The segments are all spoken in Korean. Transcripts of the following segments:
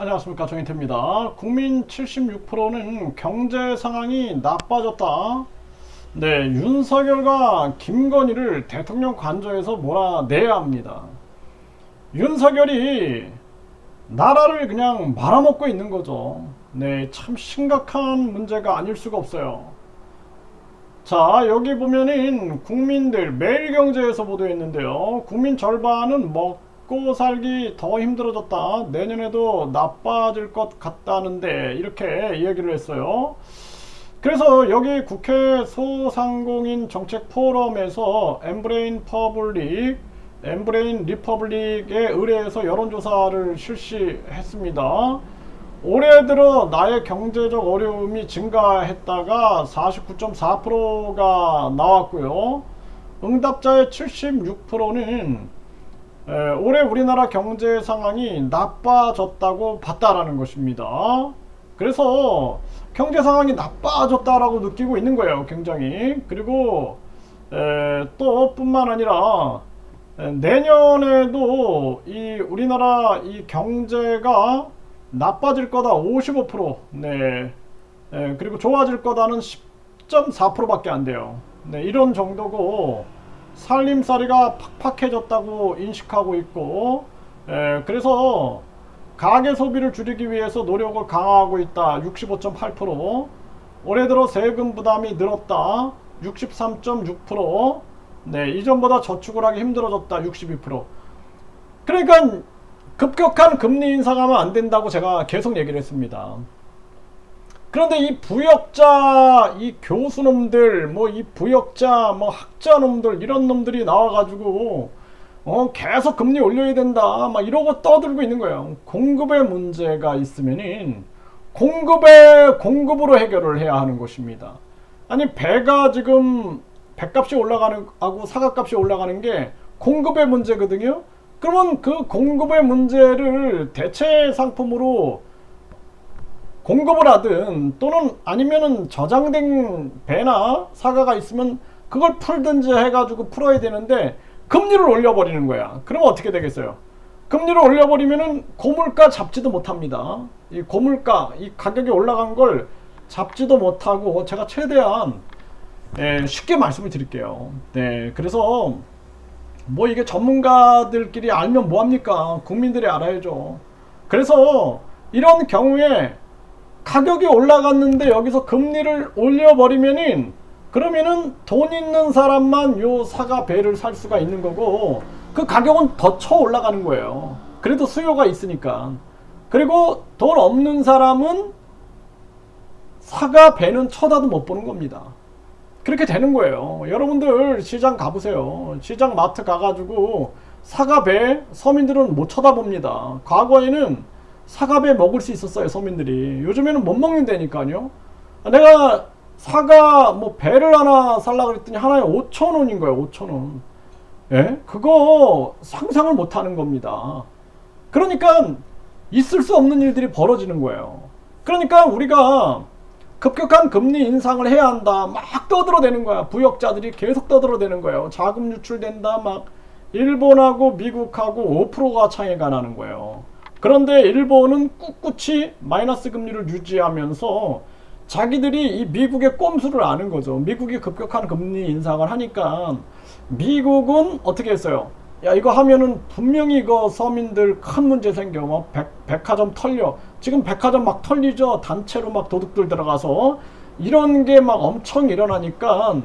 안녕하십니까, 정인태입니다. 국민 76%는 경제 상황이 나빠졌다. 네, 윤석열과 김건희를 대통령 관저에서 몰아내야 합니다. 윤석열이 나라를 그냥 말아먹고 있는 거죠. 네, 참 심각한 문제가 아닐 수가 없어요. 자, 여기 보면은 국민들 매일경제에서 보도했는데요. 국민 절반은 먹고 살기 더 힘들어졌다. 내년에도 나빠질 것 같다는데 이렇게 이야기를 했어요. 그래서 여기 국회 소상공인 정책 포럼에서 엠브레인 리퍼블릭에 의뢰해서 여론조사를 실시했습니다. 올해 들어 나의 경제적 어려움이 증가했다가 49.4%가 나왔고요. 응답자의 76%는 올해 우리나라 경제 상황이 나빠졌다고 봤다라는 것입니다. 그래서 경제 상황이 나빠졌다라고 느끼고 있는 거예요, 굉장히. 그리고 또 뿐만 아니라 내년에도 이 우리나라 이 경제가 나빠질 거다 55%. 네. 그리고 좋아질 거다는 10.4%밖에 안 돼요. 네, 이런 정도고 살림살이가 팍팍해졌다고 인식하고 있고, 그래서 가계 소비를 줄이기 위해서 노력을 강화하고 있다 65.8%. 올해 들어 세금 부담이 늘었다 63.6%. 네, 이전보다 저축을 하기 힘들어졌다 62%. 그러니까 급격한 금리 인상하면 안 된다고 제가 계속 얘기를 했습니다. 그런데 이 부역자, 이 교수놈들, 뭐 이 부역자, 뭐 학자놈들, 이런 놈들이 나와가지고 계속 금리 올려야 된다 막 이러고 떠들고 있는 거예요. 공급에 문제가 있으면은 공급으로 해결을 해야 하는 것입니다. 아니, 배가 지금 배값이 올라가는 하고 사과값이 올라가는 게 공급의 문제거든요. 그러면 그 공급의 문제를 대체 상품으로 공급을 하든 또는 아니면은 저장된 배나 사과가 있으면 그걸 풀든지 해가지고 풀어야 되는데 금리를 올려버리는 거야. 그러면 어떻게 되겠어요? 금리를 올려버리면은 고물가 잡지도 못합니다. 이 고물가, 이 가격이 올라간 걸 잡지도 못하고 제가 최대한 쉽게 말씀을 드릴게요. 네, 그래서 뭐 이게 전문가들끼리 알면 뭐합니까? 국민들이 알아야죠. 그래서 이런 경우에 가격이 올라갔는데 여기서 금리를 올려버리면은 그러면은 돈 있는 사람만 요 사과 배를 살 수가 있는 거고 그 가격은 더 쳐 올라가는 거예요. 그래도 수요가 있으니까. 그리고 돈 없는 사람은 사과 배는 쳐다도 못 보는 겁니다. 그렇게 되는 거예요. 여러분들 시장 가보세요. 시장 마트 가가지고 사과배 서민들은 못 쳐다봅니다. 과거에는 사과배 먹을 수 있었어요, 서민들이. 요즘에는 못 먹는다니까요. 내가 사과 뭐 배를 하나 살라 그랬더니 하나에 5,000원인 거예요. 5,000원. 예? 그거 상상을 못 하는 겁니다. 그러니까 있을 수 없는 일들이 벌어지는 거예요. 그러니까 우리가 급격한 금리 인상을 해야 한다 막 떠들어대는 거야. 부역자들이 계속 떠들어대는 거예요. 자금 유출된다 막. 일본하고 미국하고 5%가 차이가 나는 거예요. 그런데 일본은 꿋꿋이 마이너스 금리를 유지하면서 자기들이 이 미국의 꼼수를 아는 거죠. 미국이 급격한 금리 인상을 하니까 미국은 어떻게 했어요? 야, 이거 하면은 분명히 이거 서민들 큰 문제 생겨. 막 백화점 털려. 지금 백화점 막 털리죠. 단체로 막 도둑들 들어가서 이런 게 막 엄청 일어나니까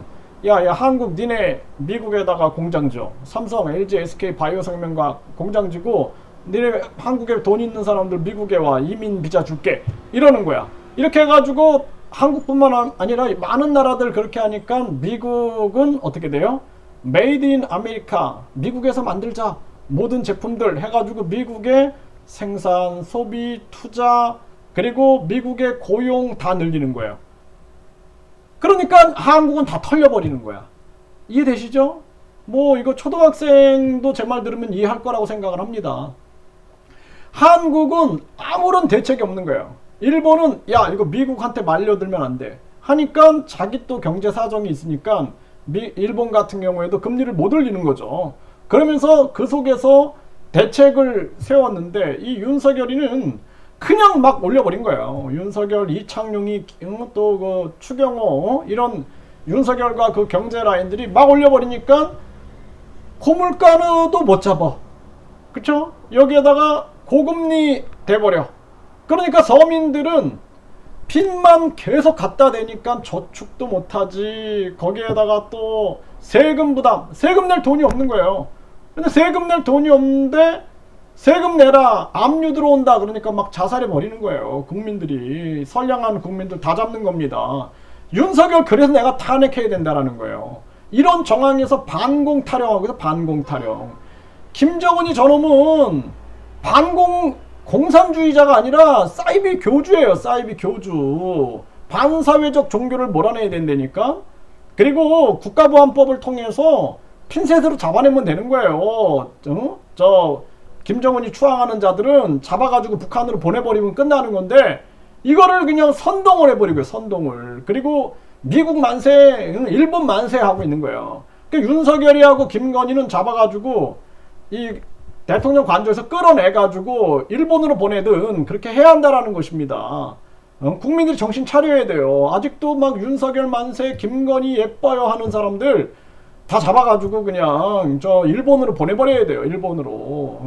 야 한국 니네 미국에다가 공장 줘. 삼성, LG, SK 바이오생명과 공장 지고 니네 한국에 돈 있는 사람들 미국에 와. 이민 비자 줄게. 이러는 거야. 이렇게 해가지고 한국뿐만 아니라 많은 나라들 그렇게 하니까 미국은 어떻게 돼요? 메이드 인 아메리카, 미국에서 만들자. 모든 제품들 해가지고 미국의 생산, 소비, 투자, 그리고 미국의 고용 다 늘리는 거예요. 그러니까 한국은 다 털려버리는 거야. 이해되시죠? 뭐 이거 초등학생도 제 말 들으면 이해할 거라고 생각을 합니다. 한국은 아무런 대책이 없는 거예요. 일본은 야 이거 미국한테 말려들면 안 돼 하니까 자기 또 경제 사정이 있으니까 일본 같은 경우에도 금리를 못 올리는 거죠. 그러면서 그 속에서 대책을 세웠는데 이 윤석열이는 그냥 막 올려버린 거예요. 윤석열, 이창용이 또 그 추경호 이런 윤석열과 그 경제 라인들이 막 올려버리니까 고물가도 못 잡아. 그쵸? 여기에다가 고금리 돼버려. 그러니까 서민들은 빚만 계속 갖다 대니까 저축도 못하지. 거기에다가 또 세금 부담, 세금 낼 돈이 없는 거예요. 근데 세금 낼 돈이 없는데 세금 내라, 압류 들어온다 그러니까 막 자살해 버리는 거예요. 국민들이, 선량한 국민들 다 잡는 겁니다. 윤석열 그래서 내가 탄핵해야 된다라는 거예요. 이런 정황에서 반공 타령하고 있어. 반공 타령. 김정은이 저놈은 공산주의자가 아니라 사이비 교주예요. 사이비 교주. 반사회적 종교를 몰아내야 된다니까. 그리고 국가보안법을 통해서 핀셋으로 잡아내면 되는 거예요. 김정은이 추앙하는 자들은 잡아가지고 북한으로 보내버리면 끝나는 건데, 이거를 그냥 선동을 해버리고요. 선동을. 그리고 미국 만세, 일본 만세 하고 있는 거예요. 그러니까 윤석열이하고 김건희는 잡아가지고 이 대통령 관저에서 끌어내가지고 일본으로 보내든 그렇게 해야 한다라는 것입니다. 국민들이 정신 차려야 돼요. 아직도 막 윤석열 만세, 김건희 예뻐요 하는 사람들 다 잡아가지고 그냥 일본으로 보내버려야 돼요. 일본으로.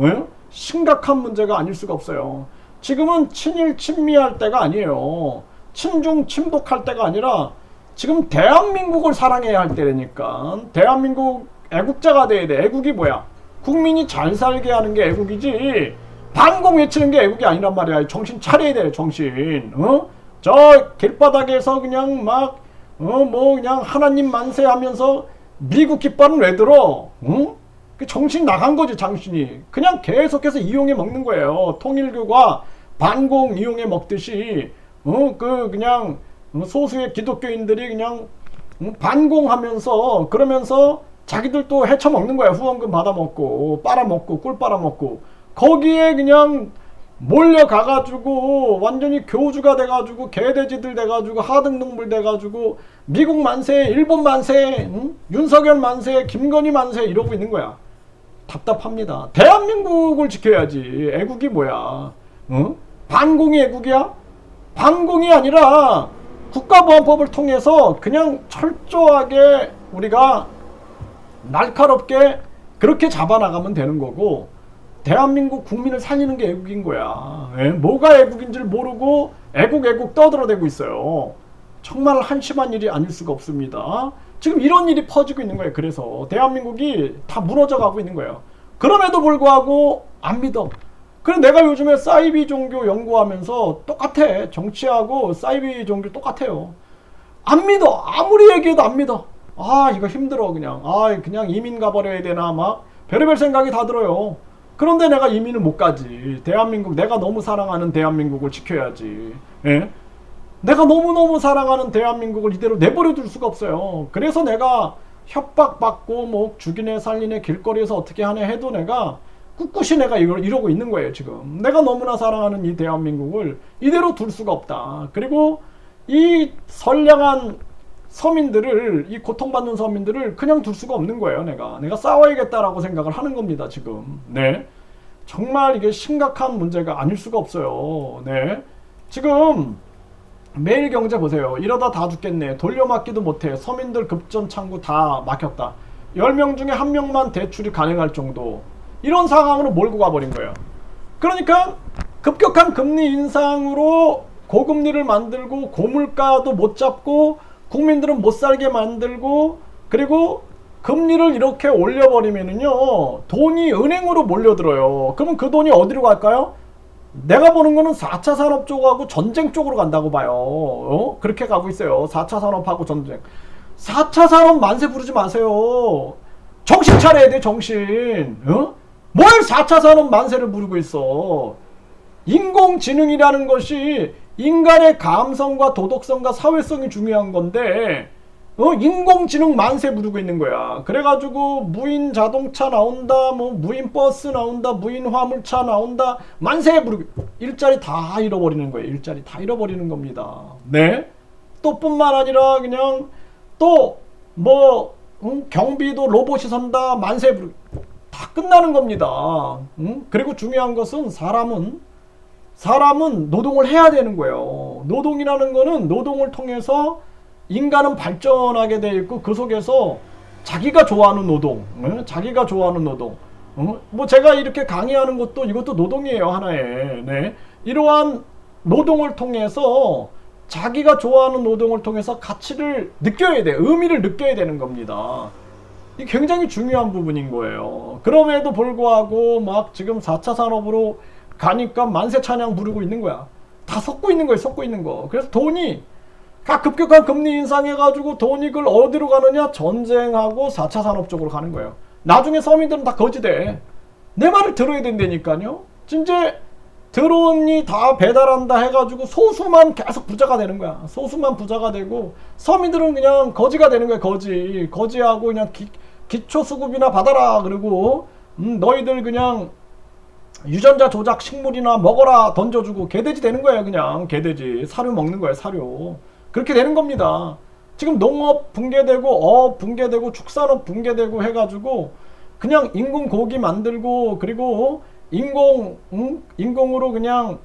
심각한 문제가 아닐 수가 없어요. 지금은 친일 친미할 때가 아니에요. 친중 친북할 때가 아니라 지금 대한민국을 사랑해야 할 때라니까. 대한민국 애국자가 돼야 돼. 애국이 뭐야? 국민이 잘 살게 하는 게 애국이지, 반공 외치는 게 애국이 아니란 말이야. 정신 차려야 돼. 정신. 저 길바닥에서 그냥 막 그냥 하나님 만세 하면서 미국 깃발은 왜 들어? 그 정신 나간 거지. 정신이 그냥 계속해서 이용해 먹는 거예요. 통일교가 반공 이용해 먹듯이 그냥 소수의 기독교인들이 그냥 반공하면서 그러면서 자기들 또 헤쳐먹는 거야. 후원금 받아먹고 빨아먹고 꿀 빨아먹고 거기에 그냥 몰려가가지고 완전히 교주가 돼가지고 개돼지들 돼가지고 하등동물 돼가지고 미국 만세, 일본 만세, 윤석열 만세, 김건희 만세 이러고 있는 거야. 답답합니다. 대한민국을 지켜야지. 애국이 뭐야? 반공이 애국이야? 반공이 아니라 국가보안법을 통해서 그냥 철저하게 우리가 날카롭게 그렇게 잡아나가면 되는 거고, 대한민국 국민을 살리는 게 애국인 거야. 뭐가 애국인지를 모르고 애국 떠들어대고 있어요. 정말 한심한 일이 아닐 수가 없습니다. 지금 이런 일이 퍼지고 있는 거예요. 그래서 대한민국이 다 무너져 가고 있는 거예요. 그럼에도 불구하고 안 믿어. 그래서 내가 요즘에 사이비 종교 연구하면서 똑같아. 정치하고 사이비 종교 똑같아요. 안 믿어. 아무리 얘기해도 안 믿어. 아, 이거 힘들어. 그냥 이민 가버려야 되나 막 별의별 생각이 다 들어요. 그런데 내가 이민을 못 가지. 대한민국, 내가 너무 사랑하는 대한민국을 지켜야지. 예? 내가 너무너무 사랑하는 대한민국을 이대로 내버려 둘 수가 없어요. 그래서 내가 협박받고 뭐 죽이네 살리네 길거리에서 어떻게 하네 해도 내가 꿋꿋이 내가 이러고 있는 거예요. 지금 내가 너무나 사랑하는 이 대한민국을 이대로 둘 수가 없다. 그리고 이 선량한 서민들을, 이 고통받는 서민들을 그냥 둘 수가 없는 거예요. 내가 싸워야겠다라고 생각을 하는 겁니다. 지금. 네, 정말 이게 심각한 문제가 아닐 수가 없어요. 네, 지금 매일경제 보세요. 이러다 다 죽겠네. 돌려막기도 못해. 서민들 급전 창구 다 막혔다. 10명 중에 1명만 대출이 가능할 정도, 이런 상황으로 몰고 가버린 거예요. 그러니까 급격한 금리 인상으로 고금리를 만들고 고물가도 못 잡고 국민들은 못 살게 만들고, 그리고 금리를 이렇게 올려버리면은요, 돈이 은행으로 몰려들어요. 그러면 그 돈이 어디로 갈까요? 내가 보는 거는 4차 산업 쪽하고 전쟁 쪽으로 간다고 봐요. 그렇게 가고 있어요. 4차 산업하고 전쟁. 4차 산업 만세 부르지 마세요. 정신 차려야 돼. 정신. 뭘 4차 산업 만세를 부르고 있어. 인공지능이라는 것이 인간의 감성과 도덕성과 사회성이 중요한 건데 인공지능 만세 부르고 있는 거야. 그래가지고 무인 자동차 나온다, 뭐 무인 버스 나온다, 무인 화물차 나온다, 만세 부르고 일자리 다 잃어버리는 거예요. 일자리 다 잃어버리는 겁니다. 네. 또 뿐만 아니라 그냥 또 뭐 경비도 로봇이 선다, 만세 부르고 다 끝나는 겁니다. 그리고 중요한 것은 사람은 사람은 노동을 해야 되는 거예요. 노동이라는 거는 노동을 통해서 인간은 발전하게 돼 있고 그 속에서 자기가 좋아하는 노동, 자기가 좋아하는 노동. 뭐 제가 이렇게 강의하는 것도 이것도 노동이에요, 하나의. 네. 이러한 노동을 통해서 자기가 좋아하는 노동을 통해서 가치를 느껴야 돼, 의미를 느껴야 되는 겁니다. 이 굉장히 중요한 부분인 거예요. 그럼에도 불구하고 막 지금 4차 산업으로 가니까 만세 찬양 부르고 있는 거야. 다 섞고 있는 거예요, 섞고 있는 거. 그래서 돈이 다 급격한 금리 인상해가지고 돈이 그걸 어디로 가느냐? 전쟁하고 4차 산업 쪽으로 가는 거예요. 나중에 서민들은 다 거지돼. 내 말을 들어야 된다니까요. 진짜 드론이 다 배달한다 해가지고 소수만 계속 부자가 되는 거야. 소수만 부자가 되고 서민들은 그냥 거지가 되는 거야. 거지하고 그냥 기초수급이나 받아라. 그리고 너희들 그냥 유전자 조작 식물이나 먹어라 던져주고 개돼지 되는 거예요. 그냥 개돼지 사료 먹는 거예요. 사료. 그렇게 되는 겁니다. 지금 농업 붕괴되고 어업 붕괴되고 축산업 붕괴되고 해가지고 그냥 인공 고기 만들고 그리고 인공으로 그냥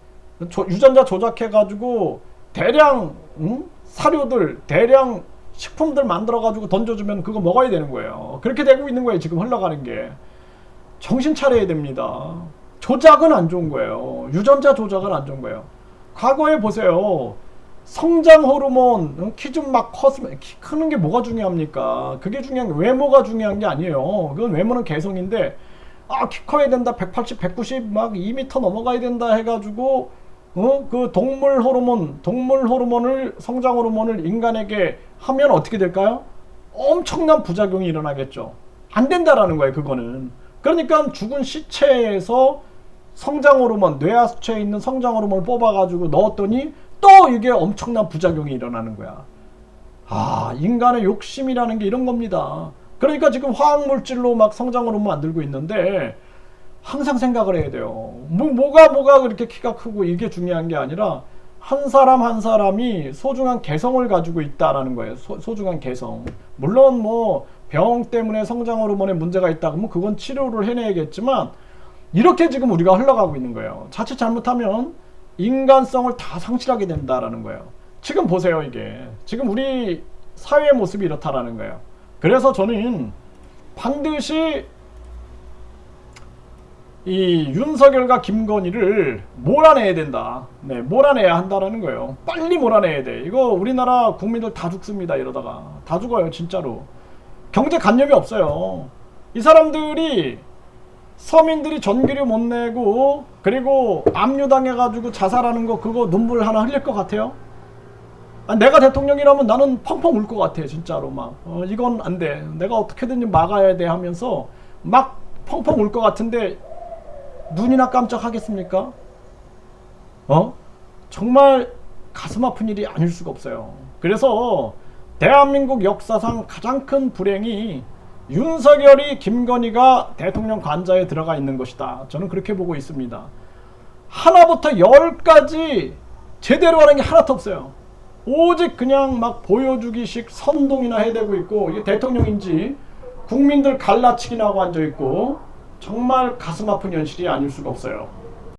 유전자 조작해가지고 대량 사료들 대량 식품들 만들어가지고 던져주면 그거 먹어야 되는 거예요. 그렇게 되고 있는 거예요. 지금 흘러가는 게. 정신 차려야 됩니다. 조작은 안 좋은 거예요. 유전자 조작은 안 좋은 거예요. 과거에 보세요. 성장 호르몬 키 좀 막 컸으면 키 크는 게 뭐가 중요합니까? 그게 중요한 게 외모가 중요한 게 아니에요. 그건 외모는 개성인데 키 커야 된다 180, 190 막 2m 넘어가야 된다 해가지고 그 동물 호르몬을 성장 호르몬을 인간에게 하면 어떻게 될까요? 엄청난 부작용이 일어나겠죠. 안 된다라는 거예요. 그거는. 그러니까 죽은 시체에서 성장 호르몬 뇌하수체에 있는 성장 호르몬을 뽑아가지고 넣었더니 또 이게 엄청난 부작용이 일어나는 거야. 인간의 욕심이라는 게 이런 겁니다. 그러니까 지금 화학물질로 막 성장 호르몬 만들고 있는데 항상 생각을 해야 돼요. 뭐가 그렇게 키가 크고 이게 중요한 게 아니라 한 사람 한 사람이 소중한 개성을 가지고 있다라는 거예요. 소중한 개성. 물론 뭐 병 때문에 성장 호르몬에 문제가 있다 그러면 그건 치료를 해내야겠지만 이렇게 지금 우리가 흘러가고 있는 거예요. 자칫 잘못하면 인간성을 다 상실하게 된다라는 거예요. 지금 보세요. 이게 지금 우리 사회의 모습이 이렇다라는 거예요. 그래서 저는 반드시 이 윤석열과 김건희를 몰아내야 된다. 네, 몰아내야 한다라는 거예요. 빨리 몰아내야 돼. 이거 우리나라 국민들 다 죽습니다. 이러다가 다 죽어요. 진짜로. 경제 간념이 없어요. 이 사람들이 서민들이 전기료 못 내고 그리고 압류당해가지고 자살하는 거 그거 눈물 하나 흘릴 것 같아요? 내가 대통령이라면 나는 펑펑 울 것 같아. 진짜로 막 이건 안 돼. 내가 어떻게든 막아야 돼 하면서 막 펑펑 울 것 같은데 눈이나 깜짝하겠습니까? 정말 가슴 아픈 일이 아닐 수가 없어요. 그래서 대한민국 역사상 가장 큰 불행이 윤석열이 김건희가 대통령 관저에 들어가 있는 것이다. 저는 그렇게 보고 있습니다. 하나부터 열까지 제대로 하는 게 하나도 없어요. 오직 그냥 막 보여주기식 선동이나 해대고 있고 이게 대통령인지 국민들 갈라치기나 하고 앉아있고 정말 가슴 아픈 현실이 아닐 수가 없어요.